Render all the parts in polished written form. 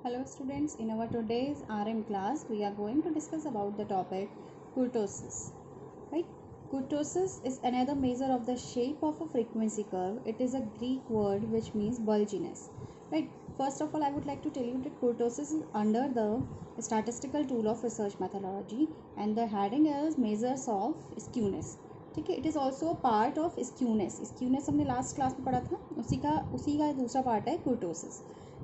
Hello students, in our today's RM class we are going to discuss about the topic kurtosis. Right? Kurtosis is another measure of the shape of a frequency curve. It is a Greek word which means bulginess. Right? First of all, I would like to tell you that kurtosis is under the statistical tool of research methodology and the heading is measures of skewness. ठीक है, it is also part of skewness हमने last class में पढ़ा था, उसी का दूसरा part है kurtosis.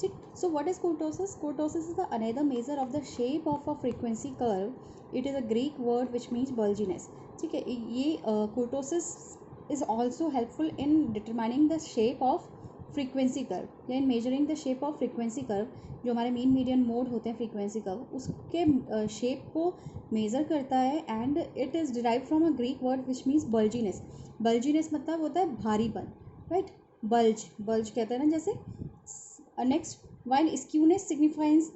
ठीक. So what is kurtosis is the another measure of the shape of a frequency curve. It is a Greek word which means bulginess. ठीक है, ये kurtosis is also helpful in determining the shape of frequency curve या in measuring the shape of frequency curve. जो हमारे mean median mode होते हैं frequency curve, उसके shape को मेज़र करता है and it is derive from a Greek word which means bulginess. Bulginess मतलब होता है भारीपन. राइट. बल्ज कहते हैं ना जैसे. Next, while skewness signifies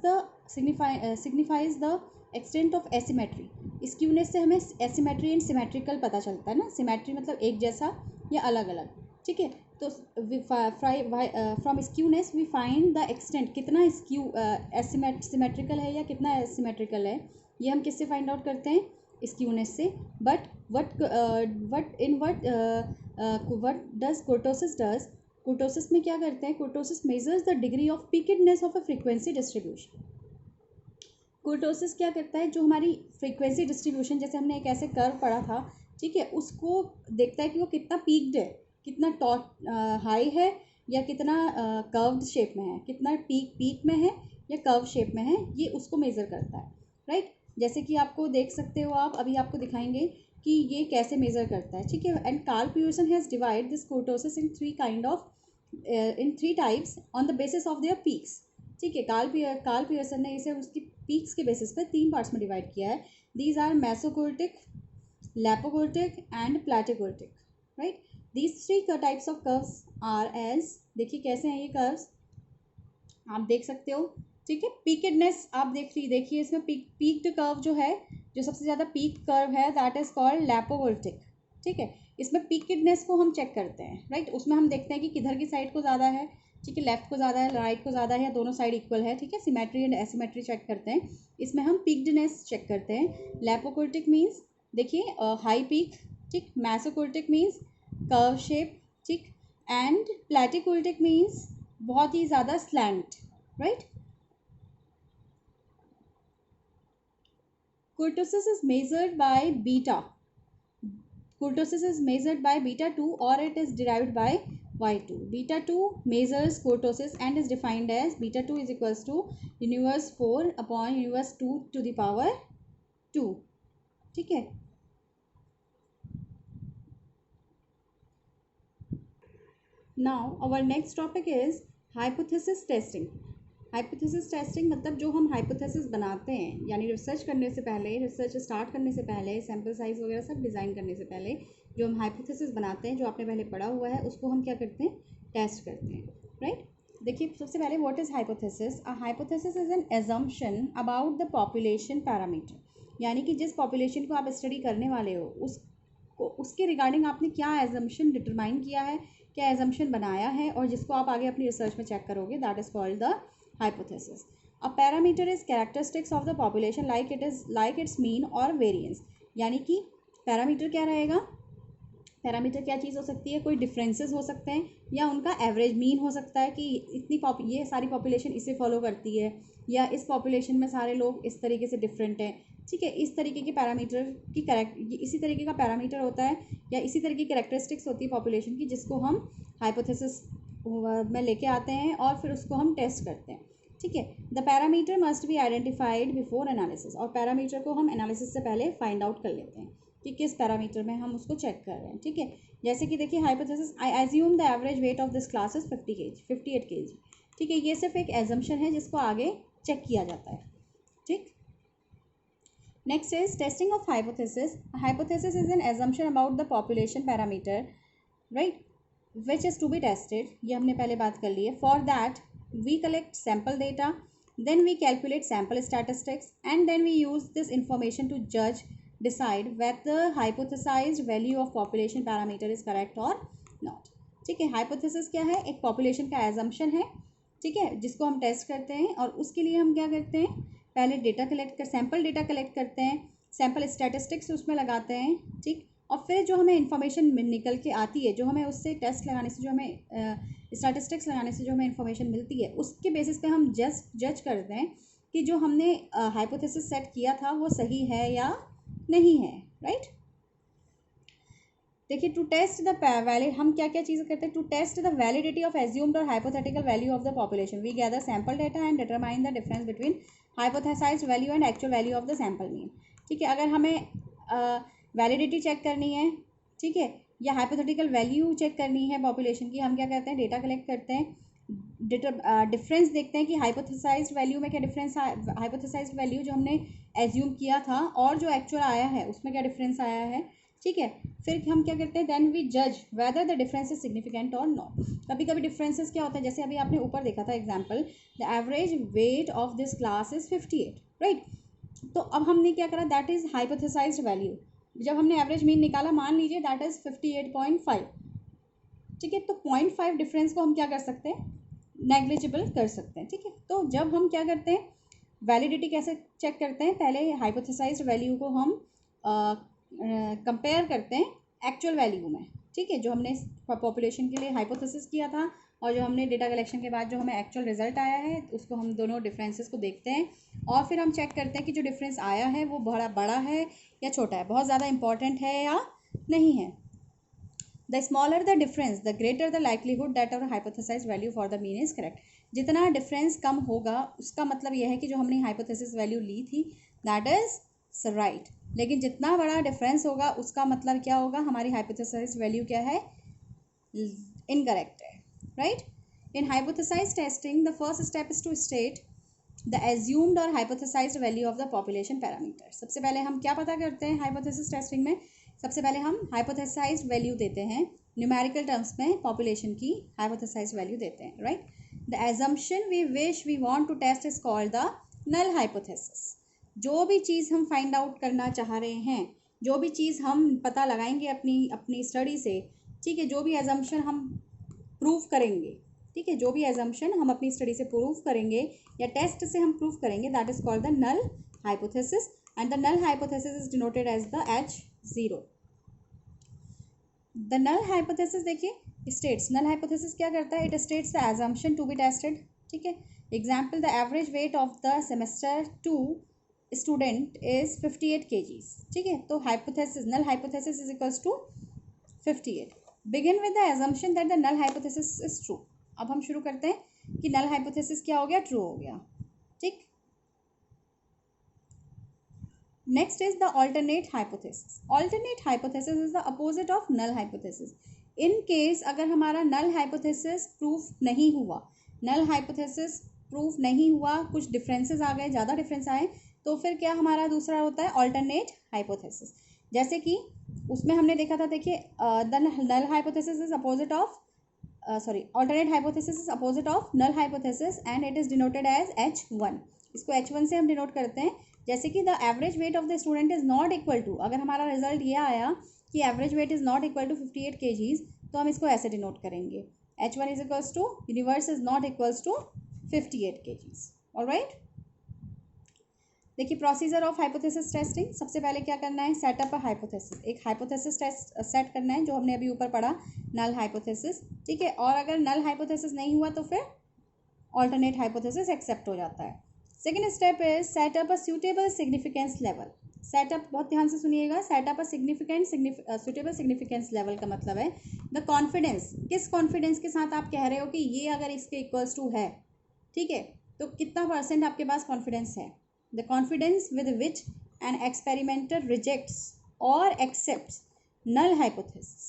the extent of asymmetry. skewness से हमें asymmetry and symmetrical पता चलता है ना. symmetry मतलब एक जैसा या अलग अलग. ठीक है, तो from skewness we find the extent, कितना symmetrical है या कितना asymmetrical है, ये हम किससे फाइंड आउट करते हैं? skewness से. बट what does kurtosis में क्या करते हैं? kurtosis measures the degree of peakedness of a frequency distribution. kurtosis क्या करता है? जो हमारी फ्रीक्वेंसी डिस्ट्रीब्यूशन, जैसे हमने एक ऐसे कर्व पढ़ा था, ठीक है, उसको देखता है कि वो कितना पीक्ड है, कितना टॉप हाई है या कितना कर्व्ड शेप में है, कितना पीक में है या कर्व शेप में है, ये उसको मेज़र करता है. राइट. जैसे कि आपको देख सकते हो, आप अभी आपको दिखाएंगे कि ये कैसे मेज़र करता है. ठीक है, and Karl Pearson has divide this kurtosis in three types on the basis of their peaks. ठीक है, कार्ल पियर्सन ने इसे उसकी पीक्स के बेसिस पर 3 पार्ट्स में डिवाइड किया है. These are mesokurtic, leptokurtic and platykurtic. Right. These 3 types of curves are as, देखिए कैसे हैं ये कर्व्स, आप देख सकते हो. ठीक है, पीकेडनेस आप देखिए इसमें पीक्ड कर्व जो है, जो सबसे ज़्यादा पीक कर्व है, दैट इज़ कॉल्ड लैपोवोल्टिक. ठीक है, इसमें पीकेडनेस को हम चेक करते हैं. राइट. उसमें हम देखते हैं कि किधर की साइड को ज़्यादा है. ठीक है, लेफ्ट को ज़्यादा है, राइट को ज़्यादा है, या दोनों साइड इक्वल है. ठीक है, सिमेट्री एंड एसिमेट्री चेक करते हैं. इसमें हम पीक्डनेस चेक करते हैं. लैपोकोर्टिक मीन्स देखिए हाई पीक. ठीक. मैसोकोर्टिक मीन्स कर्व शेप. ठीक. एंड प्लैटिकोर्टिक मीन्स बहुत ही ज़्यादा slant. Right. kurtosis is measured by beta. Kurtosis is measured by beta 2 or it is derived by y2. Beta 2 measures kurtosis and is defined as beta 2 is equals to universe 4 upon universe 2 to the power 2. ठीक है. Now our next topic is hypothesis testing. Hypothesis testing मतलब जो हम hypothesis बनाते हैं, यानी research करने से पहले, रिसर्च स्टार्ट करने से पहले, सैम्पल साइज वगैरह सब डिज़ाइन करने से पहले जो हम हाइपोथेसिस बनाते हैं, जो आपने पहले पढ़ा हुआ है, उसको हम क्या करते हैं? टेस्ट करते हैं. राइट. देखिए सबसे पहले what is hypothesis. A hypothesis is an assumption about the population parameter. यानी कि जिस पॉपुलेशन को आप स्टडी करने वाले हो, उसके रिगार्डिंग आपने क्या एजम्पशन डिटरमाइन किया है, क्या एजम्पशन बनाया है, और जिसको आप आगे अपनी रिसर्च में चेक करोगे, that is called the hypothesis. A parameter is characteristics of the population like its mean or variance. यानी कि पैरामीटर क्या रहेगा? पैरामीटर क्या चीज़ हो सकती है? कोई डिफरेंसेस हो सकते हैं, या उनका एवरेज मीन हो सकता है कि ये सारी पॉपुलेशन इसे फॉलो करती है, या इस पॉपुलेशन में सारे लोग इस तरीके से डिफरेंट हैं. ठीक है, इस तरीके के पैरामीटर की इसी तरीके का पैरामीटर होता है, या इसी तरह की कैरेक्टरिस्टिक्स होती है पॉपुलेशन की, जिसको हम हाइपोथेसिस में लेके आते हैं और फिर उसको हम टेस्ट करते हैं. ठीक है. The parameter must be identified before analysis. और पैरामीटर को हम एनालिसिस से पहले फाइंड आउट कर लेते हैं कि किस पैरामीटर में हम उसको चेक कर रहे हैं. ठीक है. जैसे कि देखिए hypothesis, I assume the average weight of this class is 58 kg. ठीक है, ये सिर्फ एक एजम्पशन है जिसको आगे चेक किया जाता है. ठीक. Next is testing of hypothesis. Hypothesis is an assumption about the population parameter, right, which is to be tested. ये हमने पहले बात कर ली है. For that we collect sample data, then we calculate sample statistics, and then we use this information to decide whether hypothesized value of population parameter is correct or not. ठीक है. hypothesis क्या है? एक population का assumption है, ठीक है, जिसको हम टेस्ट करते हैं। और उसके लिए हम क्या करते हैं, पहले सैम्पल डेटा कलेक्ट करते हैं, सैम्पल स्टैटिस्टिक्स उसमें लगाते हैं, ठीक। और फिर जो हमें इन्फॉर्मेशन निकल के आती है, जो हमें उससे टेस्ट लगाने से, जो हमें स्टैटिस्टिक्स लगाने से जो हमें इन्फॉर्मेशन मिलती है, उसके बेसिस पे हम जज करते हैं कि जो हमने हाइपोथेसिस सेट किया था वो सही है या नहीं है, राइट। देखिए, टू टेस्ट द वैलिड, हम क्या क्या चीज़ें करते हैं, to test the validity of assumed और hypothetical value of the population, we gather sample data and determine the difference between hypothesized value and actual value of the sample mean. ठीक है, अगर हमें वैलिडिटी चेक करनी है, ठीक है, या हाइपोथेटिकल वैल्यू चेक करनी है पॉपुलेशन की, हम क्या करते हैं, डेटा कलेक्ट करते हैं, डिफरेंस देखते हैं कि हाइपोथेसाइज्ड वैल्यू में क्या डिफरेंस, हाइपोथेसाइज्ड वैल्यू जो हमने एज्यूम किया था और जो एक्चुअल आया है उसमें क्या डिफरेंस आया है, ठीक है। फिर हम क्या करते हैं, देन वी जज whether the difference is significant और नॉट। कभी कभी डिफरेंसेस क्या होता है, जैसे अभी आपने ऊपर देखा था example, the average weight of this class is 58, right. तो अब हमने क्या करा, दैट इज हाइपोथेसाइज्ड वैल्यू। जब हमने एवरेज मीन निकाला, मान लीजिए दैट इज 58.5, ठीक है। तो 0.5 डिफरेंस को हम क्या कर सकते हैं, नेग्लिजिबल कर सकते हैं, ठीक है। तो जब हम क्या करते हैं, वैलिडिटी कैसे चेक करते हैं, पहले हाइपोथेसाइज्ड वैल्यू को हम कंपेयर करते हैं एक्चुअल वैल्यू में, ठीक है, जो हमने पॉपुलेशन के लिए हाइपोथेसिस किया था और जो हमने डेटा कलेक्शन के बाद जो हमें एक्चुअल रिजल्ट आया है, उसको हम दोनों डिफरेंसेस को देखते हैं और फिर हम चेक करते हैं कि जो डिफरेंस आया है वो बड़ा है या छोटा है, बहुत ज़्यादा इंपॉर्टेंट है या नहीं है। The smaller the difference the greater the likelihood that our hypothesized value for the mean is correct. जितना डिफरेंस कम होगा उसका मतलब यह है कि जो हमने हाइपोथेसिस वैल्यू ली थी दैट इज राइट, लेकिन जितना बड़ा डिफरेंस होगा उसका मतलब क्या होगा, हमारी हाइपोथेसाइज्ड वैल्यू क्या है, इनकरेक्ट है, right. In hypothesized testing the first step is to state the assumed और hypothesized value of the population parameter. सबसे पहले हम क्या पता करते हैं हाइपोथेसिस टेस्टिंग में, सबसे पहले हम हाइपोथेसाइज्ड वैल्यू देते हैं, न्यूमेरिकल टर्म्स में पॉपुलेशन की हाइपोथेसाइज्ड वैल्यू देते हैं, right. The assumption we wish we want to test is called the null hypothesis. जो भी चीज़ हम फाइंड आउट करना चाह रहे हैं, जो भी चीज़ हम पता लगाएंगे अपनी स्टडी से, ठीक है, जो भी एजम्पशन हम प्रूव करेंगे, ठीक है, जो भी एजम्पशन हम अपनी स्टडी से प्रूव करेंगे या टेस्ट से हम प्रूव करेंगे, that is called the null hypothesis and the null hypothesis is denoted as the H0। The null hypothesis देखिए स्टेट्स, नल हाइपोथेसिस क्या करता है, it states the assumption to be tested, ठीक है। Example, the average weight of the semester 2 student is 58 kgs, ठीक है। तो hypothesis, null hypothesis is equals to 58। Begin with the assumption that the null hypothesis is true. अब हम शुरू करते हैं कि नल हाइपोथेसिस क्या हो गया, ट्रू हो गया, ठीक। Next is the alternate hypothesis. Alternate hypothesis is the opposite of null hypothesis. In case अगर हमारा नल हाइपोथेसिस प्रूफ नहीं हुआ, नल हाइपोथेसिस प्रूफ नहीं हुआ, कुछ डिफरेंसेस आ गए, ज़्यादा डिफरेंस आए, तो फिर क्या हमारा दूसरा होता है ऑल्टरनेट हाइपोथेसिस। जैसे कि उसमें हमने देखा था, देखिए the null hypothesis is opposite of alternate hypothesis is opposite of null hypothesis and it is denoted as H1। इसको H1 से हम डिनोट करते हैं। जैसे कि the average weight of the student is not equal to, अगर हमारा result ये आया कि average weight is not equal to 58 kgs, तो हम इसको ऐसे डिनोट करेंगे, H1 is equals to universe is not equals to 58 kgs, alright. देखिए प्रोसीजर ऑफ हाइपोथेसिस टेस्टिंग, सबसे पहले क्या करना है, सेटअप अ हाइपोथेसिस, एक हाइपोथेसिस टेस्ट सेट करना है, जो हमने अभी ऊपर पढ़ा नल हाइपोथेसिस, ठीक है। और अगर नल हाइपोथेसिस नहीं हुआ तो फिर ऑल्टरनेट हाइपोथेसिस एक्सेप्ट हो जाता है। Second step is setup a suitable significance level. Setup बहुत ध्यान से सुनिएगा, setup a suitable significance level का मतलब है द कॉन्फिडेंस, किस कॉन्फिडेंस के साथ आप कह रहे हो कि ये अगर इसके इक्वल्स टू है, ठीक है, तो कितना परसेंट आपके पास कॉन्फिडेंस है। The confidence with which an experimenter rejects or accepts null hypothesis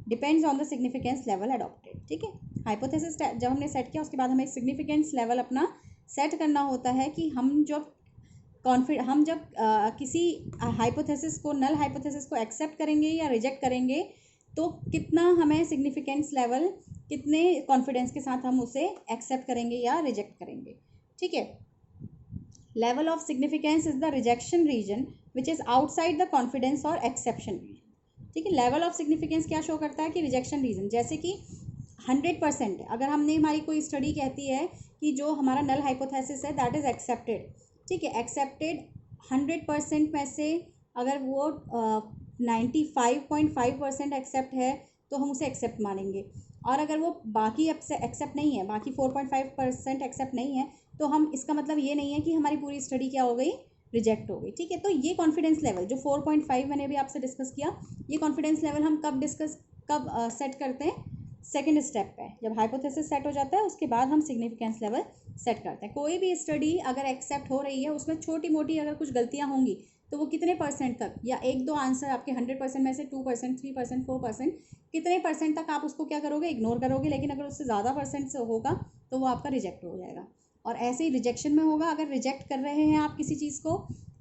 depends on the significance level adopted, ठीक है। हाइपोथेसिस जब हमने सेट किया उसके बाद हमें सिग्निफिकेंस लेवल अपना सेट करना होता है कि हम जब किसी हाइपोथेसिस को, नल हाइपोथेसिस को एक्सेप्ट करेंगे या रिजेक्ट करेंगे, तो कितना हमें सिग्निफिकेंस लेवल, कितने कॉन्फिडेंस के साथ हम उसे एक्सेप्ट करेंगे या रिजेक्ट करेंगे, ठीक है। Level of significance is the rejection region which is outside the confidence और एक्सेप्शन रीजन, ठीक है। लेवल ऑफ सिग्निफिकेंस क्या शो करता है कि रिजेक्शन रीजन, जैसे कि 100%, अगर हमने हमारी कोई स्टडी कहती है कि जो हमारा नल हाइपोथेसिस है दैट इज़ एक्सेप्टेड, ठीक है, एक्सेप्टेड 100% में से अगर वो 95.5% एक्सेप्ट है तो हम उसे एक्सेप्ट मानेंगे, और अगर वो बाकी एक्सेप्ट नहीं है, बाकी 4.5% एक्सेप्ट नहीं है, तो हम, इसका मतलब ये नहीं है कि हमारी पूरी स्टडी क्या हो गई, रिजेक्ट हो गई, ठीक है। तो ये कॉन्फिडेंस लेवल जो 4.5 मैंने अभी आपसे डिस्कस किया, ये कॉन्फिडेंस लेवल हम कब सेट करते हैं, सेकेंड स्टेप पे, जब हाइपोथेसिस सेट हो जाता है उसके बाद हम सिग्निफिकेंस लेवल सेट करते हैं। कोई भी स्टडी अगर एक्सेप्ट हो रही है, उसमें छोटी मोटी अगर कुछ गलतियां होंगी तो वो कितने परसेंट तक, या एक दो आंसर आपके 100% में से 2%, 3%, 4%, कितने परसेंट तक आप उसको क्या करोगे, इग्नोर करोगे, लेकिन अगर उससे ज़्यादा परसेंट से होगा तो वो आपका रिजेक्ट हो जाएगा। और ऐसे ही रिजेक्शन में होगा, अगर रिजेक्ट कर रहे हैं आप किसी चीज़ को,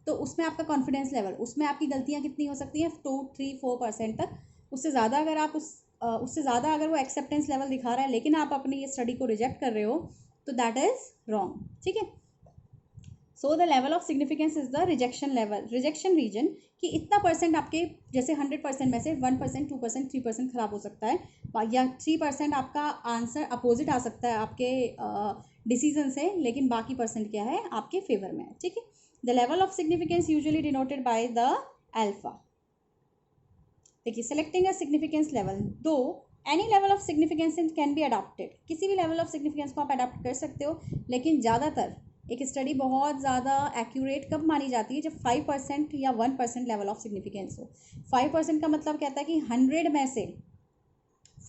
तो उसमें आपका कॉन्फिडेंस लेवल, उसमें आपकी गलतियाँ कितनी हो सकती हैं, 2, 3, 4% तक। उससे ज़्यादा अगर आप उससे ज़्यादा अगर वो एक्सेप्टेंस लेवल दिखा रहा है लेकिन आप अपनी ये स्टडी को रिजेक्ट कर रहे हो, तो दैट इज़ रॉन्ग, ठीक है। So the level of significance is the rejection level, rejection region, कि इतना परसेंट आपके, जैसे 100% में से 1%, 2%, 3% खराब हो सकता है, या 3% आपका आंसर अपोजिट आ सकता है आपके डिसीजन से, लेकिन बाकी परसेंट क्या है, आपके फेवर में है, ठीक है। The level of significance usually denoted by the alpha. देखिए, सेलेक्टिंग अ सिग्निफिकेंस लेवल, दो any level of significance can be adopted, किसी भी लेवल ऑफ सिग्निफिकेंस को आप अडॉप्ट कर सकते हो, लेकिन ज़्यादातर एक स्टडी बहुत ज़्यादा एक्यूरेट कब मानी जाती है, जब 5% या 1% लेवल ऑफ सिग्निफिकेंस हो। 5% का मतलब कहता है कि 100 में से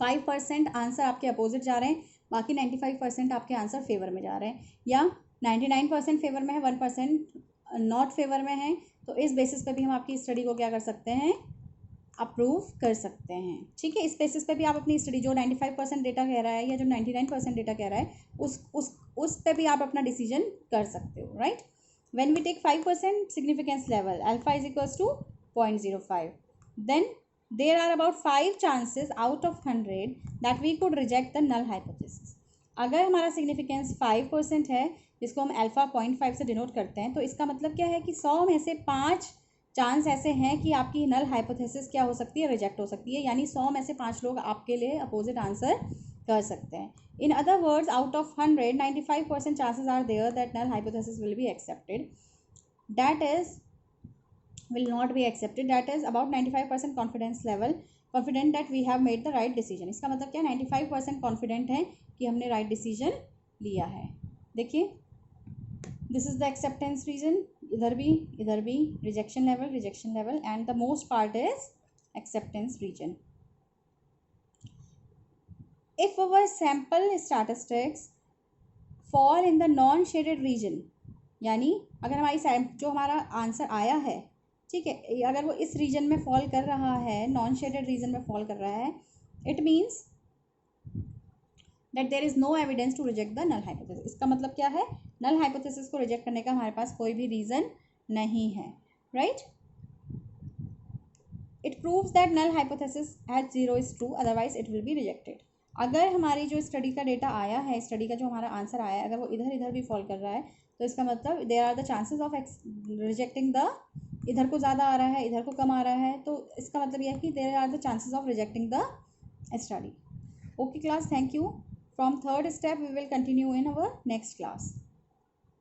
5% आंसर आपके अपोजिट जा रहे हैं, बाकी 95% आपके आंसर फेवर में जा रहे हैं, या 99% फेवर में है, 1% नॉट फेवर में है, तो इस बेसिस पे भी हम आपकी स्टडी को क्या कर सकते हैं, अप्रूव कर सकते हैं, ठीक है। इस बेसिस पे भी आप अपनी स्टडी, जो 95% डेटा कह रहा है या जो 99% डेटा कह रहा है, उस पे भी आप अपना डिसीजन कर सकते हो, right. When we take 5% significance level, alpha is equals to 0.05, then there are about 5 chances out of 100 that we could reject the null hypothesis. अगर हमारा सिग्निफिकेंस 5% है, जिसको हम अल्फा 0.5 से डिनोट करते हैं, तो इसका मतलब क्या है कि 100 में से 5 चांस ऐसे हैं कि आपकी नल हाइपोथेसिस क्या हो सकती है, रिजेक्ट हो सकती है, यानी 100 में से 5 लोग आपके लिए अपोजिट आंसर कर सकते हैं। In other words, out of 100, 95% chances are there that null hypothesis will be accepted, that is will not be accepted, that is about 95% confidence level, confident that we have made the right decision। इसका मतलब क्या, 95% confident है कि हमने right decision लिया है। देखिए, this is the acceptance region, इधर भी rejection level, and the most part is acceptance region. If our sample statistics fall in the non shaded region, यानी अगर हमारी जो हमारा आंसर आया है, ठीक है, अगर वो इस रीजन में फॉल कर रहा है, नॉन शेडेड रीजन में फॉल कर रहा है, it means that there is no evidence to reject the null hypothesis. इसका मतलब क्या है, नल हाइपोथेसिस को रिजेक्ट करने का हमारे पास कोई भी रीज़न नहीं है, right. It proves that null hypothesis at 0 is true, otherwise it will be rejected. अगर हमारी जो स्टडी का डेटा आया है, स्टडी का जो हमारा आंसर आया है, अगर वो इधर भी फॉल कर रहा है, तो इसका मतलब there are the chances of rejecting the, इधर को ज़्यादा आ रहा है, इधर को कम आ रहा है, तो इसका मतलब यह है कि there are the chances of rejecting the study. Okay class, thank you. From third step we will continue in our next class.